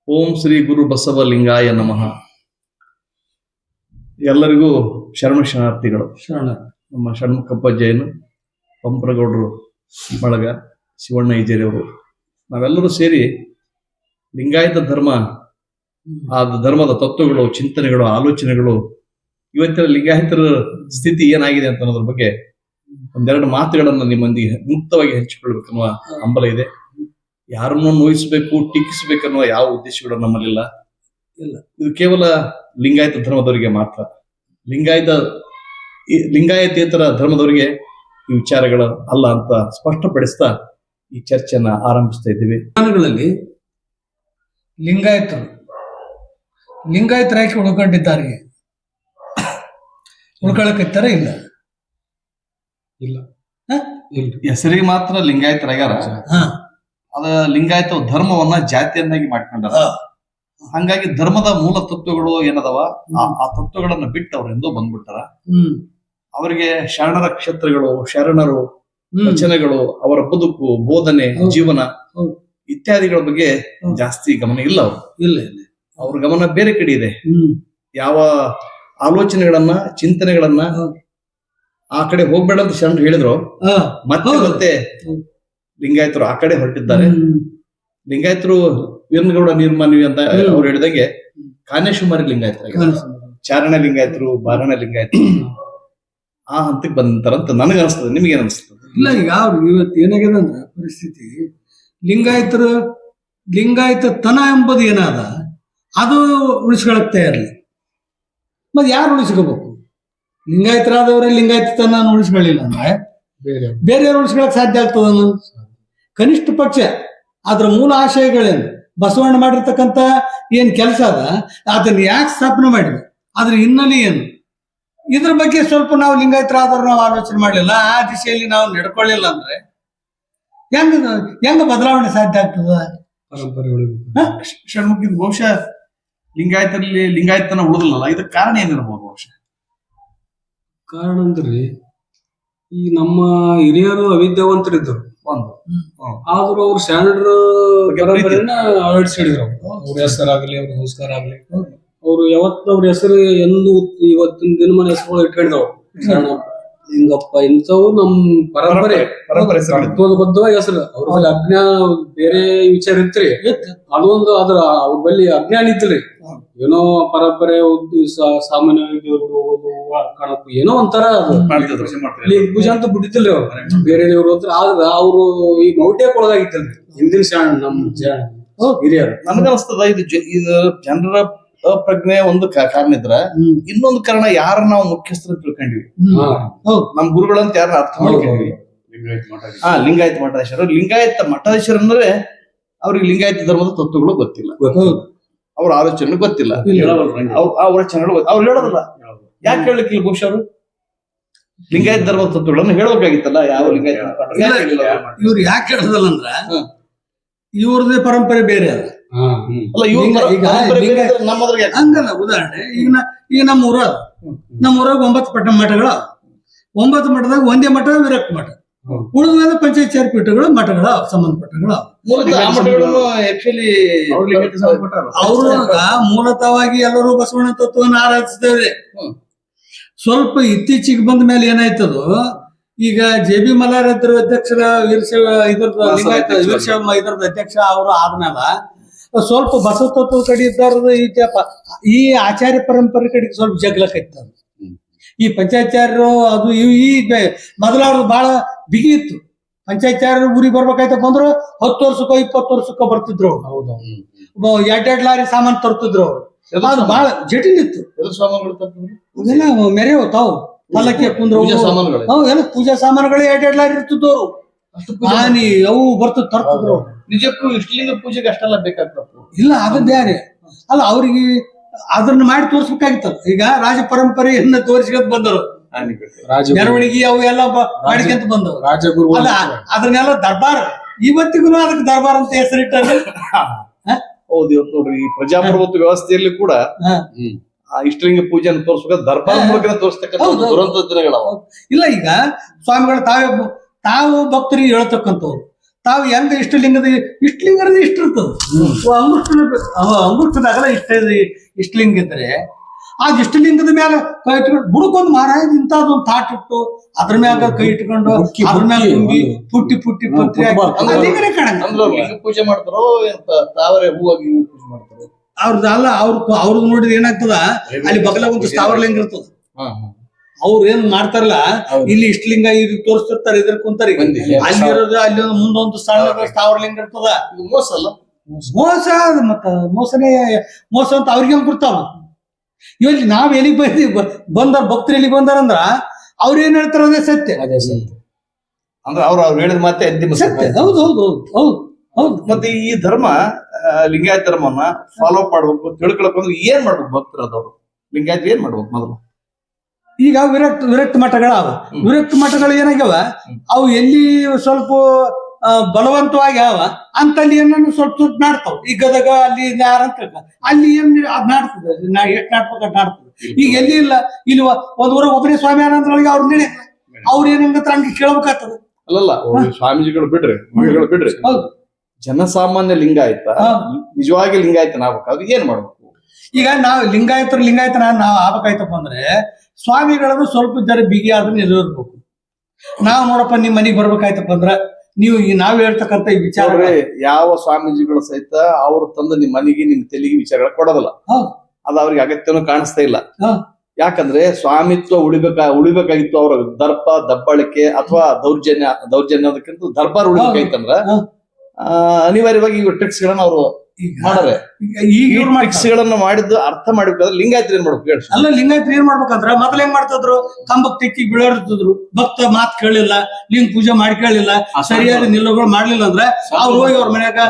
ಓಂ ಶ್ರೀ ಗುರು ಬಸವಲಿಂಗಾಯ ನಮಃ. ಎಲ್ಲರಿಗೂ ಶರಣು ಶರಣಾರ್ಥಿಗಳು. ನಮ್ಮ ಷಣ್ಮುಖಪ್ಪಜ್ಜಯ್ಯನು, ಪಂಪರಗೌಡರು ಬಳಗ, ಶಿವಣ್ಣ ಈಜೇರಿಯವರು, ನಾವೆಲ್ಲರೂ ಸೇರಿ ಲಿಂಗಾಯತ ಧರ್ಮ, ಆ ಧರ್ಮದ ತತ್ವಗಳು, ಚಿಂತನೆಗಳು, ಆಲೋಚನೆಗಳು, ಇವತ್ತಿನ ಲಿಂಗಾಯತರ ಸ್ಥಿತಿ ಏನಾಗಿದೆ ಅಂತ ಅನ್ನೋದ್ರ ಬಗ್ಗೆ ಒಂದೆರಡು ಮಾತುಗಳನ್ನು ನಿಮ್ಮೊಂದಿಗೆ ಮುಕ್ತವಾಗಿ ಹಂಚಿಕೊಳ್ಬೇಕನ್ನುವ ಹಂಬಲ ಇದೆ. ಯಾರನ್ನೂ ನೋಯಿಸಬೇಕು, ಟೀಕಿಸಬೇಕನ್ನುವ ಯಾವ ಉದ್ದೇಶಗಳು ನಮ್ಮಲ್ಲಿಲ್ಲ. ಇದು ಕೇವಲ ಲಿಂಗಾಯತ ಧರ್ಮದವರಿಗೆ ಮಾತ್ರ. ಲಿಂಗಾಯತೇತರ ಧರ್ಮದವರಿಗೆ ಈ ವಿಚಾರಗಳು ಅಲ್ಲ ಅಂತ ಸ್ಪಷ್ಟಪಡಿಸ್ತಾ ಈ ಚರ್ಚೆಯನ್ನ ಆರಂಭಿಸ್ತಾ ಇದ್ದೀವಿ. ಲಿಂಗಾಯತರಾಗಿ ಉಳ್ಕೊಂಡಿದ್ದಾರೆ, ಉಳ್ಕೊಳಕ್ಕಿತ್ತಾರ ಇಲ್ಲ ಇಲ್ಲ ಹೆಸರಿಗೆ ಮಾತ್ರ ಲಿಂಗಾಯತರಾಗ್ಯಾರ. ಅದ ಲಿಂಗಾಯತ ಧರ್ಮವನ್ನ ಜಾತಿಯನ್ನಾಗಿ ಮಾಡ್ಕೊಂಡಾರ. ಹಂಗಾಗಿ ಧರ್ಮದ ಮೂಲ ತತ್ವಗಳು ಏನದವ ಆ ತತ್ವಗಳನ್ನ ಬಿಟ್ಟು ಅವ್ರ ಎಂದೋ ಬಂದ್ಬಿಟ್ಟಾರ. ಅವರಿಗೆ ಶರಣರ ಕ್ಷೇತ್ರಗಳು, ಶರಣರು, ವಚನಗಳು, ಅವರ ಬದುಕು, ಬೋಧನೆ, ಜೀವನ ಇತ್ಯಾದಿಗಳ ಬಗ್ಗೆ ಜಾಸ್ತಿ ಗಮನ ಇಲ್ಲ. ಅವ್ರ ಗಮನ ಬೇರೆ ಕಡೆ ಇದೆ. ಯಾವ ಆಲೋಚನೆಗಳನ್ನ, ಚಿಂತನೆಗಳನ್ನ ಆ ಕಡೆ ಹೋಗ್ಬೇಡ ಅಂತ ಶರಣರು ಹೇಳಿದ್ರು, ಮತ್ತೆ ಲಿಂಗಾಯತರು ಆ ಕಡೆ ಹೊರಟಿದ್ದಾರೆ. ಲಿಂಗಾಯತರು ವೀರನಗೌಡ ನೀರ್ಮಾನ್ವಿ ಅಂತ ಅವ್ರು ಹೇಳಿದಂಗೆ ಕಾನೇಶುಮಾರಿ ಲಿಂಗಾಯತರು, ಚಾರಣ ಲಿಂಗಾಯತರು, ಬಾರಣ ಲಿಂಗಾಯತರು ಆ ಹಂತಕ್ಕೆ ಬಂದಂತ ನನಗೆ ಅನಿಸ್ತದೆ. ನಿಮ್ಗೆ ಏನ್ ಅನಿಸ್ತದೆ? ಇಲ್ಲ, ಈಗ ಅವ್ರು ಇವತ್ತು ಏನಾಗಿದೆ ಅಂದ್ರೆ ಪರಿಸ್ಥಿತಿ, ಲಿಂಗಾಯತ ತನ ಎಂಬುದು ಏನಾದ ಅದು ಉಳಿಸ್ಕೊಳಕ್ ತಯಾರಿಲ್ಲ. ಮತ್ತೆ ಯಾರು ಉಳಿಸ್ಕೋಬೇಕು? ಲಿಂಗಾಯತರಾದವರೇ ಲಿಂಗಾಯತ ತನ ಉಳಿಸ್ಕೊಳ್ಳಿಲ್ಲ ಅಂದ್ರೆ ಬೇರೆಯವ್ರು ಉಳಿಸ್ಕೊಳಕ್ ಸಾಧ್ಯ ಆಗ್ತದ? ಕನಿಷ್ಠ ಪಕ್ಷ ಅದ್ರ ಮೂಲ ಆಶಯಗಳೇನು, ಬಸವಣ್ಣ ಮಾಡಿರ್ತಕ್ಕಂಥ ಏನ್ ಕೆಲಸ ಅದ, ಅದನ್ನ ಯಾಕೆ ಸ್ಥಾಪನೆ ಮಾಡಿದ್ವಿ, ಅದ್ರ ಹಿನ್ನೆಲೆ ಏನು, ಇದ್ರ ಬಗ್ಗೆ ಸ್ವಲ್ಪ ನಾವು ಲಿಂಗಾಯತರಾದವ್ರು ನಾವು ಆಲೋಚನೆ ಮಾಡಲಿಲ್ಲ, ಆ ದಿಶೆಯಲ್ಲಿ ನಾವು ನಡ್ಕೊಳ್ಳಿಲ್ಲ ಅಂದ್ರೆ ಹೆಂಗ ಬದಲಾವಣೆ ಸಾಧ್ಯ ಆಗ್ತದ? ಷಣ್ಮುಖಿ, ಬಹುಶಃ ಲಿಂಗಾಯತರಲ್ಲಿ ಲಿಂಗಾಯತನ ಉಳಿದಿಲ್ಲ. ಇದಕ್ಕೆ ಕಾರಣ ಏನಿರ್ಬೋದು? ಬಹುಶಃ ಕಾರಣ ಅಂದ್ರೆ ಈ ನಮ್ಮ ಹಿರಿಯರು ಅವಿದ್ಯಾವಂತರಿದ್ದರು, ಆದ್ರೂ ಅವ್ರು ಶರಣರ ಪರಂಪರೆಯನ್ನ ಅಳವಡಿಸಿಡಿದ್ರು. ಅವ್ರ ಹೆಸರಾಗ್ಲಿ, ಅವ್ರ ಸಂಸ್ಕಾರ ಆಗ್ಲಿ, ಅವ್ರು ಯಾವತ್ತು ಅವ್ರ ಹೆಸರು ಎಂದು ಇವತ್ತಿನ ದಿನಮಾನ ಹೆಸರುಗಳು ಇಟ್ಕೊಂಡಿದ್ರು. ಶರಣ, ಲಿಂಗಪ್ಪ ಇಂಥವು ನಮ್ ಪರಂಪರೆ ಬದ್ಧವಾಗಿ ಹೆಸರು. ಅವ್ರ ಬಳಿ ಅಜ್ಞಾನ ಬೇರೆ ವಿಚಾರ ಇತ್ರಿ, ಅದೊಂದು ಅದ್ರ ಅವ್ರ ಬಳಿ ಅಜ್ಞಾನ ಇತ್ತಲ್ರಿ. ಏನೋ ಪರಂಪರೆ ಸಾಮಾನ್ಯವಾಗಿ ಕಾಣಪ್ಪು ಏನೋ ಒಂಥರ ಪೂಜೆ ಅಂತ ಬಿಟ್ಟಿದ್ರಿ ಅವ್ರು, ಬೇರೆ ದೇವ್ರು ಹೋದ್ರ. ಆದ್ರ ಅವ್ರು ಈ ಮೌಢ್ಯಕ್ಕೆ ಒಳಗಾಗಿತ್ತಲ್ರಿ ಹಿಂದಿನ ಶರಣ ನಮ್ಮ ಹಿರಿಯರು. ನನಗನ್ಸ್ತದ ಇದು ಜನರ ಅಪ್ರಜ್ಞೆ ಒಂದು ಕಾರಣ ಇದ್ರ, ಇನ್ನೊಂದು ಕಾರಣ ಯಾರ ನಾವು ಮುಖ್ಯಸ್ಥರು ತಿಳ್ಕೊಂಡಿವಿ, ನಮ್ ಗುರುಗಳಂತ ಯಾರನ್ನ ಅರ್ಥ ಮಾಡ್ಕೊಂಡಿವಿ. ಲಿಂಗಾಯತ ಮಠಾಧೀಶರು. ಲಿಂಗಾಯತ ಮಠಾಧೀಶರು ಅಂದ್ರೆ ಅವ್ರಿಗೆ ಲಿಂಗಾಯತ ಧರ್ಮದ ತತ್ವಗಳು ಗೊತ್ತಿಲ್ಲ, ಅವ್ರ ಆಲೋಚನೆ ಗೊತ್ತಿಲ್ಲ, ಅವ್ರ ವಚನಗಳು ಅವ್ರು ಹೇಳೋದಿಲ್ಲ. ಯಾಕೆ ಹೇಳಲಿಕ್ಕಿಲ್ಲ? ಬಹುಶಃ ಅವರು ಲಿಂಗಾಯತ ಧರ್ಮದ ತತ್ವಗಳನ್ನು ಹೇಳಬೇಕಾಗಿತ್ತಲ್ಲ. ಯಾವ ಲಿಂಗಾಯತ ಇವ್ರು ಯಾಕೆ ಹೇಳೋದಲ್ಲ ಅಂದ್ರ ಇವ್ರದೇ ಪರಂಪರೆ ಬೇರೆ ಅದ. ಹಂಗಲ್ಲ. ಉದಾಹರಣೆ ಈಗ ನಮ್ಮ ಊರಾಗ 9 ಮಠಗಳ, 9 ಮಠದಾಗ ಒಂದೇ ಮಠ ವಿರಕ್ತ ಮಠ, ಉಳಿದ ಪಂಚಾಯತ್ ಪೀಠಗಳು ಮಠಗಳ ಸಂಬಂಧಪಟ್ಟಗಳು. ಅವ್ರಾಗ ಮೂಲತಃವಾಗಿ ಎಲ್ಲರೂ ಬಸವಣ್ಣ ತತ್ವವನ್ನು ಆರಾಧಿಸಿದ್ದೇವೆ. ಸ್ವಲ್ಪ ಇತ್ತೀಚಿಗೆ ಬಂದ ಮೇಲೆ ಏನಾಯ್ತದೋ, ಈಗ JB ಮಲ್ಲಾರದ್ರ ಅಧ್ಯಕ್ಷರ ಇದ್ರದ ಅಧ್ಯಕ್ಷ ಅವರು ಆದ್ಮೇಲೆ ಸ್ವಲ್ಪ ಬಸವ ತತ್ವ ಕಡೆ ಇದ್ದಾರದ ಈ ಆಚಾರ್ಯ ಪರಂಪರೆ ಕಡೆಗೆ ಸ್ವಲ್ಪ ಜಗ್ಲಕ್ಕೈತದ. ಈ ಪಂಚಾಯತ್ಚಾರ್ಯರು ಅದು ಈ ಮೊದಲಾದ್ರು ಬಹಳ ಬಿಗಿ ಇತ್ತು. ಪಂಚಾಯತ್ಚಾರ್ಯರು ಊರಿಗೆ ಬರ್ಬೇಕಾಯ್ತಪ್ಪ ಅಂದ್ರು 10 ವರ್ಷಕ್ಕೋ 20 ವರ್ಷಕ್ಕೋ ಬರ್ತಿದ್ರು. ಹೌದು, 2 ಲಾರಿ ಸಾಮಾನು ತರ್ತಿದ್ರು ಅವ್ರು. ಅದು ಬಹಳ ಜಟಿಲ್ ಇತ್ತು. ಅದೆಲ್ಲ ಮೆರೆಯವು ತಾವು ಪಲ್ಲಕ್ಕಿ ಕುಂದ್ರು ಎಲ್ಲ ಪೂಜಾ ಸಾಮಾನುಗಳು 2 ಲಾರಿ ಇರ್ತಿದ್ವು. ಆನಿ ಅವು ಬರ್ತಿದ್ ತರ್ತಿದ್ರು. ನಿಜಕ್ಕೂ ಇಷ್ಟಲಿಂಗ ಪೂಜೆಗೆ ಅಷ್ಟೆಲ್ಲ ಬೇಕಾಗ್ತದೆ? ಇಲ್ಲ, ಅದು ಬೇರೆ ಅಲ್ಲ. ಅವ್ರಿಗೆ ಅದನ್ನ ಮಾಡಿ ತೋರ್ಸ್ಬೇಕಾಗಿತ್ತಲ್ಲ. ಈಗ ರಾಜ ಪರಂಪರೆಯನ್ನ ತೋರಿಸ್ಕೊಂತ ಬಂದರು, ಮೆರವಣಿಗೆ ಅವು ಎಲ್ಲ ಮಾಡಿಕೊಂತ ಬಂದವು. ಅಲ್ಲ, ಅದನ್ನೆಲ್ಲ ದರ್ಬಾರ್, ಇವತ್ತಿಗೂ ಅದಕ್ಕೆ ದರ್ಬಾರ್ ಅಂತ ಹೆಸರಿಟ್ಟಲ್ಲ. ಹೌದು. ಇವತ್ತು ನೋಡ್ರಿ, ಈ ಪ್ರಜಾಪ್ರಭುತ್ವ ವ್ಯವಸ್ಥೆಯಲ್ಲಿ ಕೂಡ ಇಷ್ಟಲಿಂಗ ಪೂಜೆಯನ್ನು ತೋರಿಸ್ಬೇಕು, ದರ್ಬಾರ್ ಮೂಲಕ ತೋರಿಸ್ತಕ್ಕಂಥ ದುರಂತ ದಿನಗಳವ. ಇಲ್ಲ, ಈಗ ಸ್ವಾಮಿಗಳು ತಾವು ಭಕ್ತರಿಗೆ ಹೇಳ್ತಕ್ಕಂಥವ್ರು, ತಾವು ಹೆಂಗ ಇಷ್ಟಲಿಂಗದ ಇಷ್ಟಲಿಂಗದ ಇಷ್ಟ ಇರ್ತದ ಅಂಗುಷ್ಟದಾಗಲ್ಲ ಇಷ್ಟಲಿಂಗ ಇದ್ರೆ ಆ ಇಷ್ಟಲಿಂಗದ ಮ್ಯಾಲ ಕೈ ಇಟ್ಕೊಂಡು ಬುಡಕೊಂದ್ ಮಹಾರಾಜ ಇಂಥದೊಂದು ತಾಟ್ ಇಟ್ಟು ಅದ್ರ ಮ್ಯಾಗ ಕೈ ಇಟ್ಕೊಂಡು ಅದ್ರ ಮ್ಯಾಲ ತುಂಬಿ ಪುಟ್ಟಿ ಪತ್ರಿ ಲಿಂಗನೇ ಕಾಣಂಗ ಅಂದ್ರೆ ಅವ್ರು ಲಿಂಗ ಪೂಜೆ ಮಾಡ್ತಾರೋ ತಾವರೆ ಹೂವಾಗಿ ಪೂಜೆ ಮಾಡ್ತಾರೋ ಅವ್ರದ್ದಲ್ಲ ಅವ್ರದ್ದು ನೋಡಿದ್ರೆ ಏನಾಗ್ತದ ಅಲ್ಲಿ ಬಗಲ ಒಂದು ಸ್ಥಾವರ ಲಿಂಗ ಇರ್ತದ ಅವ್ರು ಏನ್ ಮಾಡ್ತಾರಲ್ಲ ಇಲ್ಲಿ ಇಷ್ಟಲಿಂಗ ಇದು ತೋರಿಸ್ತಿರ್ತಾರೆ ಇದ್ರ ಕುಂತಾರ ಅಲ್ಲಿ ಇರೋದು ಅಲ್ಲಿ ಒಂದು ಮುಂದೊಂದು ಸ್ಥಳ ಸ್ಥಾವರ ಲಿಂಗ ಇರ್ತದ ಇದು ಮೋಸ ಅಲ್ಲ ಮೋಸ ಮತ್ತ ಮೋಸ ಅಂತ ಅವ್ರಿಗೆ ಹೆಂಗ್ ಕೊಡ್ತಾವ ಇಲ್ಲಿ ನಾವ್ ಎಲ್ಲಿಗೆ ಬಂದಾರ ಭಕ್ತರು ಎಲ್ಲಿಗೆ ಬಂದಾರಂದ್ರ ಅವ್ರ ಏನ್ ಹೇಳ್ತಾರ ಅದೇ ಸತ್ಯ ಅಂದ್ರೆ ಅವ್ರು ಹೇಳಿದ ಮಾತೆ ಅಂತಿಮ ಸತ್ಯ ಹೌದು ಹೌದು ಹೌದು ಹೌದು ಮತ್ತೆ ಈ ಧರ್ಮ ಲಿಂಗಾಯತ ಧರ್ಮವನ್ನ ಫಾಲೋ ಮಾಡ್ಬೇಕು ತಿಳ್ಕೊಳಕ್ ಅಂದ್ರೆ ಏನ್ ಮಾಡ್ಬೇಕು ಭಕ್ತರದವ್ರು ಲಿಂಗಾಯತ ಏನ್ ಮಾಡ್ಬೇಕು ಮೊದಲು ಈಗ ವಿರಕ್ತ ಮಠಗಳ ವಿರಕ್ತ ಮಠಗಳು ಏನಾಗ್ಯಾವ ಅವು ಎಲ್ಲಿ ಸ್ವಲ್ಪ ಬಲವಂತವಾಗಿ ಅವ ಅಂತಲ್ಲಿ ಏನನ್ನು ಸ್ವಲ್ಪ ಸ್ವಲ್ಪ ನಾಡ್ತಾವ ಈ ಗದಗ ಅಲ್ಲಿ ಯಾರಂತ ಅಲ್ಲಿ ಏನ್ ಅದ್ ನಾಡ್ತದೆ ಎಷ್ಟ್ ನಾಡ್ಬೇಕು ಅದ್ ನಾಡ್ತದೆ ಈಗ ಎಲ್ಲಿ ಇಲ್ಲ ಇಲ್ಲಿ ಒಂದ್ ಊರ ಒಬ್ಬನೇ ಸ್ವಾಮಿ ಆನಂದ್ರೊಳಗೆ ಅವ್ರು ನಡೆಯಲ್ಲ ಅವ್ರು ಏನಂಗತ್ರ ಹಂಗೆ ಕೇಳ್ಬೇಕಾಗ್ತದೆ ಅಲ್ಲಲ್ಲ ಸ್ವಾಮೀಜಿಗಳು ಬಿಡ್ರಿ ಮಹಿಳೆಗಳು ಬಿಡ್ರಿ ಹೌದು ಜನಸಾಮಾನ್ಯ ಲಿಂಗಾಯತ ನಿಜವಾಗಿ ಲಿಂಗಾಯತನ ಆಗ್ಬೇಕಾದ್ರೆ ಏನ್ ಮಾಡ್ಬೇಕು ಈಗ ನಾವು ಲಿಂಗಾಯತನ ನಾವು ಆಗ್ಬೇಕಾಯ್ತಪ್ಪ ಅಂದ್ರೆ ಸ್ವಾಮಿಗಳದು ಸ್ವಲ್ಪ ಜರ ಬಿಗಿ ಆದ್ರೆ ನಿಲ್ಲಿರ್ಬೇಕು ನಾವ್ ನೋಡಪ್ಪ ನಿಮ್ ಮನೆಗ್ ಬರ್ಬೇಕಾಯ್ತಪ್ಪ ಅಂದ್ರ ನೀವು ನಾವ್ ಹೇಳ್ತಕ್ಕಂತ ಈ ವಿಚಾರ ಯಾವ ಸ್ವಾಮೀಜಿಗಳು ಸಹಿತ ಅವ್ರು ತಂದು ನಿಮ್ ಮನೆಗೆ ನಿಮ್ ತೆಲಿಗೆ ವಿಚಾರಗಳ ಕೊಡೋದಿಲ್ಲ ಅದು ಅವ್ರಿಗೆ ಅಗತ್ಯನೂ ಕಾಣಿಸ್ತಾ ಇಲ್ಲ ಯಾಕಂದ್ರೆ ಸ್ವಾಮಿತ್ವ ಉಳಿಬೇಕಾಗಿತ್ತು ಅವ್ರ ದರ್ಪ ದಬ್ಬಾಳಿಕೆ ಅಥವಾ ದೌರ್ಜನ್ಯ ಅದಕ್ಕಿಂತ ದರ್ಬಾರ್ ಉಳಿಬೇಕಾಯ್ತಂದ್ರ ಅನಿವಾರ್ಯವಾಗಿ ಇವ್ರ ಟ್ರಿಕ್ಸ್ ಗಳನ್ನ ಅವರು ಮಾಡಾರೆ ಈಗ ಟ್ರಿಕ್ಸ್ ಗಳನ್ನ ಮಾಡಿದ್ದು ಅರ್ಥ ಮಾಡ್ಬೇಕಾದ್ರೆ ಲಿಂಗಾಯತ್ರಿ ಏನ್ ಮಾಡ್ಬೇಕು ಹೇಳಿ ಅಲ್ಲ ಲಿಂಗಾಯತ್ರಿ ಏನ್ ಮಾಡ್ಬೇಕಂದ್ರ ಮೊದಲ ಹೆಂಗ್ ಮಾಡ್ತಿದ್ರು ಕಂಬಕ್ ತೆಕ್ಕಿ ಬೀಳೋರ್ತಿದ್ರು ಭಕ್ತ ಮಾತ್ ಕೇಳಿಲ್ಲ ಲಿಂಗ ಪೂಜೆ ಮಾಡಿ ಕೇಳಿಲ್ಲ ಸರಿಯಾದ ನಿಲ್ಲುಗಳು ಮಾಡ್ಲಿಲ್ಲ ಅಂದ್ರ ಅವ್ರು ಹೋಗಿ ಅವ್ರ ಮನ್ಯಾಗ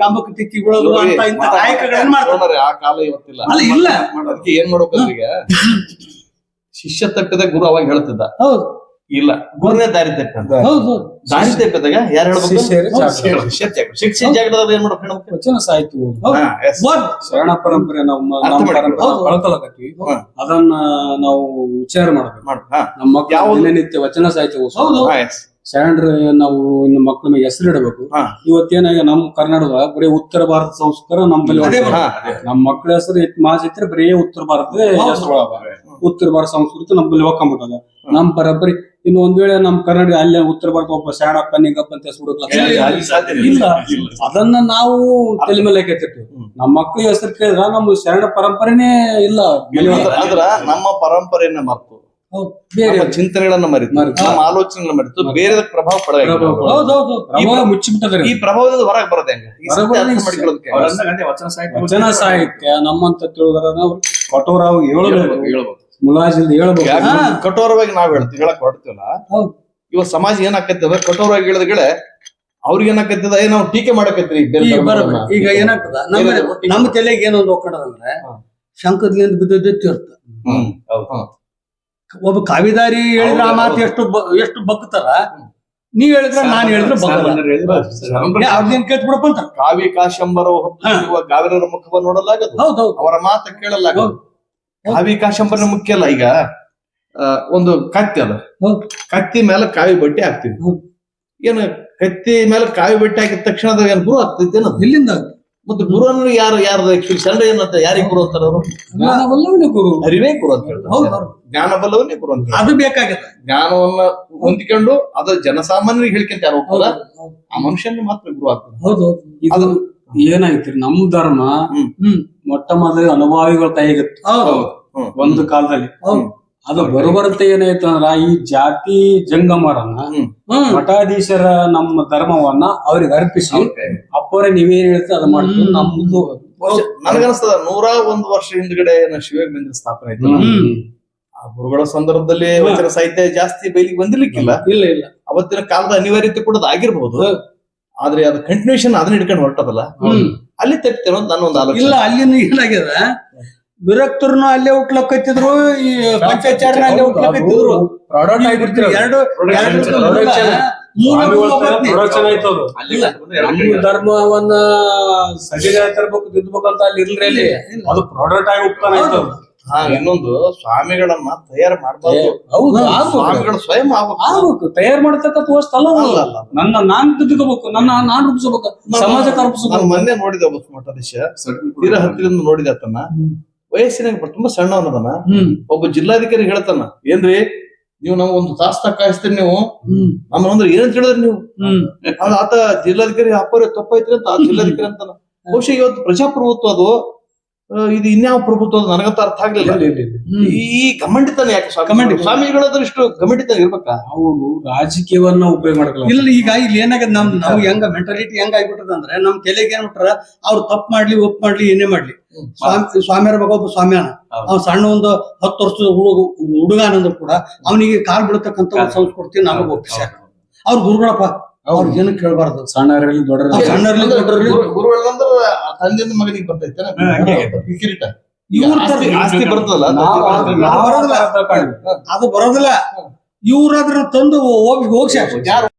ಕಂಬಕ್ ತೆಕ್ಕಿ ಬೀಳೋದು ಅಂತ ಇಂತ ಕಾಯಕಗಳನ್ನ ಮಾಡ್ತಾರೆ ಆ ಕಾಲ ಇವತ್ತಿಲ್ಲ ಅಲ್ಲ ಇಲ್ಲ ಅದಕ್ಕೆ ಏನ್ ಮಾಡ್ಬೇಕಂದ್ರೆ ಈಗ ಶಿಷ್ಯ ತಪ್ಪಿದ ಗುರು ಅವಾಗ ಹೇಳ್ತಿದ್ದ ಹೌದು ಇಲ್ಲ ಗುರುನೇ ದಾರಿ ತಪ್ಪ ಹೌದು ದಾರಿ ತಪ್ಪಿದಾಗ ಯಾರು ಹೇಳ್ಬೇಕು ಶಿಕ್ಷೆ ಜಾಗದಲ್ಲಿ ಏನ್ ಮಾಡ್ಬೇಕು ವಚನ ಸಾಹಿತ್ಯ ಶರಣ ಪರಂಪರೆ ನಮ್ಮ ಕಳ್ಕೊಳಕತ್ತೀವಿ ಅದನ್ನ ನಾವು ವಿಚಾರ ಮಾಡ್ಬೇಕು ನಮ್ಮ ಮಕ್ಕಳು ದಿನನಿತ್ಯ ವಚನ ಸಾಹಿತ್ಯ ಶರಣರ ನಾವು ಇನ್ನು ಮಕ್ಕಳ ಮೇಲೆ ಹೆಸರು ಇಡಬೇಕು ಇವತ್ತೇನಾಗ ನಮ್ ಕರ್ನಾಟಕದ ಬರೀ ಉತ್ತರ ಭಾರತ ಸಂಸ್ಕಾರ ನಮ್ಮಲ್ಲಿ ನಮ್ಮ ಮಕ್ಕಳ ಹೆಸರು ಮಾಸಿದ್ರೆ ಬರೀ ಉತ್ತರ ಭಾರತದ ಹೆಸರು ಉತ್ತರ ಭಾರತ ಸಂಸ್ಕೃತಿ ನಮ್ಮಲ್ಲಿ ಒಕ್ಕಂಬಿಟ್ಟದ ನಮ್ ಪರಂಪರೆ ಇನ್ನು ಒಂದ್ ವೇಳೆ ನಮ್ ಕರ್ನಾಟಕ ಅಲ್ಲಿ ಉತ್ತರ ಭಾರತ ಒಬ್ಬ ಶರಣಪ್ಪ ನಿಂಗಪ್ಪ ಅಂತ ಹೆಸರು ಇಲ್ಲ ಅದನ್ನ ನಾವು ತಲೆ ಮೇಲೆ ಕೆತ್ತಿರ್ತೀವಿ ನಮ್ಮ ಮಕ್ಕಳ ಹೆಸರು ಕೇಳಿದ್ರ ನಮ್ಮ ಶರಣ ಪರಂಪರೆನೇ ಇಲ್ಲ ಅಂದ್ರ ನಮ್ಮ ಪರಂಪರೆಯನ್ನ ಮರ್ತು ಬೇರೆ ಚಿಂತನೆಗಳನ್ನ ಮರಿತು ನಮ್ಮ ಆಲೋಚನೆಗಳನ್ನ ಮರಿತು ಬೇರೆ ಪ್ರಭಾವ ಮುಚ್ಚಿಬಿಟ್ಟದ್ರೆ ಈ ಪ್ರಭಾವದಿಂದ ಹೊರಗೆ ಬರೋದೇ ಹೆಂಗ ವಚನ ಸಾಹಿತ್ಯ ನಮ್ಮಂತ ತಿಳಿದ್ರ ಕಠೋರವಾಗಿ ಹೇಳ್ಬೇಕು ಮುಲಾಜಿಲ್ದ ಹೇಳ್ಬೇಕು ಕಠೋರವಾಗಿ ನಾವ್ ಹೇಳ್ತೀವಿ ಹೇಳಕ್ ಹೊರಡ್ತೀವಲ್ಲ ಇವಾಗ ಸಮಾಜ ಏನಾಕೈತಿ ಅಂದ್ರೆ ಕಠೋರವಾಗಿ ಹೇಳಿದ್ರೆ ಅವ್ರಿಗೆ ಏನಾಕೈತದ ನಾವು ಟೀಕೆ ಮಾಡಕತ್ರಿ ಈಗ ಏನಾಗ್ತದ ನಮ್ಮ ತಲೆಗೆ ಏನೊಂದು ಒಕ್ಕಡದಂದ್ರೆ ಶಂಕದ್ಲಿಂದ ಬಿದ್ದದ್ದಿರ್ತ ಒಬ್ಬ ಕಾವಿದಾರಿ ಹೇಳಿದ್ರ ಆ ಮಾತು ಎಷ್ಟು ಬಗ್ತಾರ ನೀವ್ ಹೇಳಿದ್ರ ನಾನ್ ಹೇಳಿದ್ರೆ ಅವ್ರದೇನ್ ಕೇಳ್ತ ಬಿಡಪ್ಪ ಅಂತ ಕಾವಿ ಕಾಶಂಬರ ಕಾವಿರರ ಮುಖವ ನೋಡಲಾಗದು ಹೌದೌದು ಅವರ ಮಾತು ಕೇಳಲಾಗದು ಕಾವಿ ಕಾಶಂಬರ ಮುಖ್ಯ ಅಲ್ಲ ಈಗ ಒಂದು ಕತ್ತಿ ಅದ ಕತ್ತಿ ಮೇಲೆ ಕಾವಿ ಬಟ್ಟೆ ಹಾಕ್ತಿವಿ ಏನು ಕತ್ತಿ ಮೇಲೆ ಕಾವಿ ಬಟ್ಟೆ ಹಾಕಿದ ತಕ್ಷಣ ಏನ್ ಗುರು ಆಗ್ತೈತಿ ಎಲ್ಲಿಂದ ಮತ್ತೆ ಗುರು ಅಂದ್ರೆ ಯಾರ್ದು ಆಕ್ಚುಲಿ ಶರಣ ಏನಂತ ಯಾರಿಗೆ ಗುರು ಅಂತಾರ ಅವರು ಜ್ಞಾನವಲ್ಲವನೇ ಗುರು ಅರಿವೇ ಗುರು ಅಂತ ಹೇಳ್ತಾರೆ ಜ್ಞಾನ ಬಲ್ಲವನ್ನೇ ಗುರು ಅಂತ ಅದು ಬೇಕಾಗತ್ತೆ ಜ್ಞಾನವನ್ನ ಹೊಂದಿಕೊಂಡು ಅದ ಜನಸಾಮಾನ್ಯರಿಗೆ ಹೇಳ್ಕೊಂತ ಯಾರು ಹೋಗ್ತಾರ ಆ ಮನುಷ್ಯನ ಮಾತ್ರ ಗುರು ಆಗ್ತದೆ ಹೌದು ಅದು ಏನಾಯ್ತ್ರಿ ನಮ್ ಧರ್ಮ ಮೊಟ್ಟ ಮೊದಲ ಅನುಭಾವಿಗಳ ಕೈಗಿತ್ತು ಒಂದು ಕಾಲದಲ್ಲಿ ಅದು ಬರೋಬರಂತೆ ಏನಾಯ್ತು ಅಂದ್ರ ಈ ಜಾತಿ ಜಂಗಮರನ್ನ ಮಠಾಧೀಶರ ನಮ್ಮ ಧರ್ಮವನ್ನ ಅವ್ರಿಗೆ ಅರ್ಪಿಸಿ ಅಪ್ಪರೇ ನೀವೇನ್ ಹೇಳ್ತೀರ ಅದು ಮಾಡ್ತೀವಿ ನಮ್ದು ನನಗನ್ಸ್ತದ 101 ವರ್ಷ ಹಿಂದ್ಗಡೆ ಶಿವಯೋಗ ಸ್ಥಾಪನೆ ಆಯ್ತು ಆ ಗುರುಗಳ ಸಂದರ್ಭದಲ್ಲಿ ವಚನ ಸಾಹಿತ್ಯ ಜಾಸ್ತಿ ಬೈಲಿಗೆ ಬಂದಿರ್ಲಿಕ್ಕಿಲ್ಲ ಇಲ್ಲ ಇಲ್ಲ ಅವತ್ತಿನ ಕಾಲದ ಅನಿವಾರ್ಯತೆ ಕೂಡ ಆಗಿರ್ಬಹುದು ಆದ್ರೆ ಅದು ಕಂಟಿನ್ಯೂಷನ್ ಅದನ್ನ ಹಿಡ್ಕೊಂಡು ಹೊರಟದಲ್ಲ ಅಲ್ಲಿ ತಪ್ಪಿತೇನೋ ಅಂತ ನನ್ನ ಒಂದು ಆಲೋಚನೆ ಇಲ್ಲ ಅಲ್ಲಿನ ಏನಾಗ್ಯದ ವಿರಕ್ತರನ್ನು ಅಲ್ಲೇ ಹುಟ್ಲಕ್ಕತ್ತಿದ್ರು ಈ ಪಂಚಾಚಾರ್ಯನ ಅಲ್ಲೇ ಹುಟ್ಲಕ್ಕತ್ತಿದ್ರು ಧರ್ಮವನ್ನ ಸರಿಯಾಗಿ ತರ್ಬೇಕು ತಿದ್ದಬೇಕಂತ ಅಲ್ಲಿ ಇರ್ಲಿ ಅದು ಪ್ರಾಡಕ್ಟ್ ಆಗಿ ಹೋಗ್ತಾನೆ ಇನ್ನೊಂದು ಸ್ವಾಮಿಗಳನ್ನ ತಯಾರು ಮಾಡಬಾರ್ದು. ಹೌದು ಸ್ವಾಮಿಗಳು ಸ್ವಯಂ ಆಗ್ಬೇಕು ತಯಾರು ಮಾಡತಕ್ಕಂತ ವಸ್ತು ಅಲ್ಲ ನಾನ್ ತಿದ್ಕೋಬೇಕು ನಾನ್ ರೂಪಿಸಬೇಕು ಸಮಾಜಕ್ಕೆ ರೂಪಿಸಬೇಕು. ನಾನು ಮೊನ್ನೆ ನೋಡಿದೆ ಒಬ್ಬ ಮಠಾಧೀಶ ತೀರಾ ಹತ್ತಿರದಿಂದ ನೋಡಿದೆ ಆತನ ವಯಸ್ಸಿನಾಗ ತುಂಬಾ ಸಣ್ಣವನದನ. ಒಬ್ಬ ಜಿಲ್ಲಾಧಿಕಾರಿ ಹೇಳ್ತಾನ, ಏನ್ರಿ ನೀವು ನಾವು ಒಂದು ತಾಸ್ತ ಕಾಯಿಸ್ತೀರಿ, ನೀವು ನಮ್ಮ ಅಂದ್ರೆ ಏನಂತ ಹೇಳಿದ್ರಿ ನೀವು. ಆತ ಜಿಲ್ಲಾಧಿಕಾರಿ ಅಪ್ಪರೇ ತಪ್ಪಾಯ್ತ್ರಿ ಅಂತ ಆ ಜಿಲ್ಲಾಧಿಕಾರಿ ಅಂತಾನ. ಬಹುಶಃ ಇವತ್ತು ಪ್ರಜಾಪ್ರಭುತ್ವ ಅದು ಇದು ಇನ್ಯಾವ ಪ್ರಭುತ್ವ ಅದು ನನಗಂತ ಅರ್ಥ ಆಗ್ಲಿಲ್ಲ. ಈ ಗಮಂಡಿತನ ಯಾಕೆ ಸ್ವಾಮಿಗಳಾದ್ರೂ ಇಷ್ಟು ಗಮಂಡಿತನ ಇರ್ಬೇಕಾ? ಅವರು ರಾಜಕೀಯವನ್ನ ಉಪಯೋಗ ಮಾಡ್ಕೊಳ್ಳ. ಇಲ್ಲ ಈಗ ಇಲ್ಲಿ ಏನಾಗದ್ ನಮ್ಗೆ ಹೆಂಗ ಮೆಂಟಾಲಿಟಿ ಹೆಂಗ ಆಗ್ಬಿಟ್ಟದ ಅಂದ್ರೆ ನಮ್ ತಲೆಗೆ ಏನ್ ಬಿಟ್ರ ಅವ್ರು ತಪ್ಪು ಮಾಡ್ಲಿ ಒಪ್ಪು ಮಾಡ್ಲಿ ಏನೇ ಮಾಡ್ಲಿ ಸ್ವಾಮಿಯರ ಮಗ ಒಬ್ಬ ಸ್ವಾಮಿಯಾನ ಅವ್ನು ಸಣ್ಣ ಒಂದು 10 ವರ್ಷದ ಹುಡುಗನಂದ್ರು ಕೂಡ ಅವನಿಗೆ ಕಾಲ್ ಬೀಳತಕ್ಕಂತ ಒಂದು ಸಂಸ್ಕೃತಿ ನಮಗ್ ಒಪ್ಪಿಸ. ಅವ್ರ ಗುರುಗಳಪ್ಪ ಅವ್ರ ಜನ ಕೇಳಬಾರ್ದು. ಸಣ್ಣವರಲ್ಲಿ ದೊಡ್ಡವರಲ್ಲಿ ಗುರುಗಳಂದ್ರ ತಂದೆಯಿಂದ ಮಗನಿಗೆ ಬರ್ತೈತೆ ಕಿರೀಟ. ಆಸ್ತಿ ಬರ್ತದಲ್ಲ ಅದು ಬರೋದಿಲ್ಲ. ಇವ್ರಾದ್ರ ತಂದು ಹೋಗ್ಸಿ ಯಾರು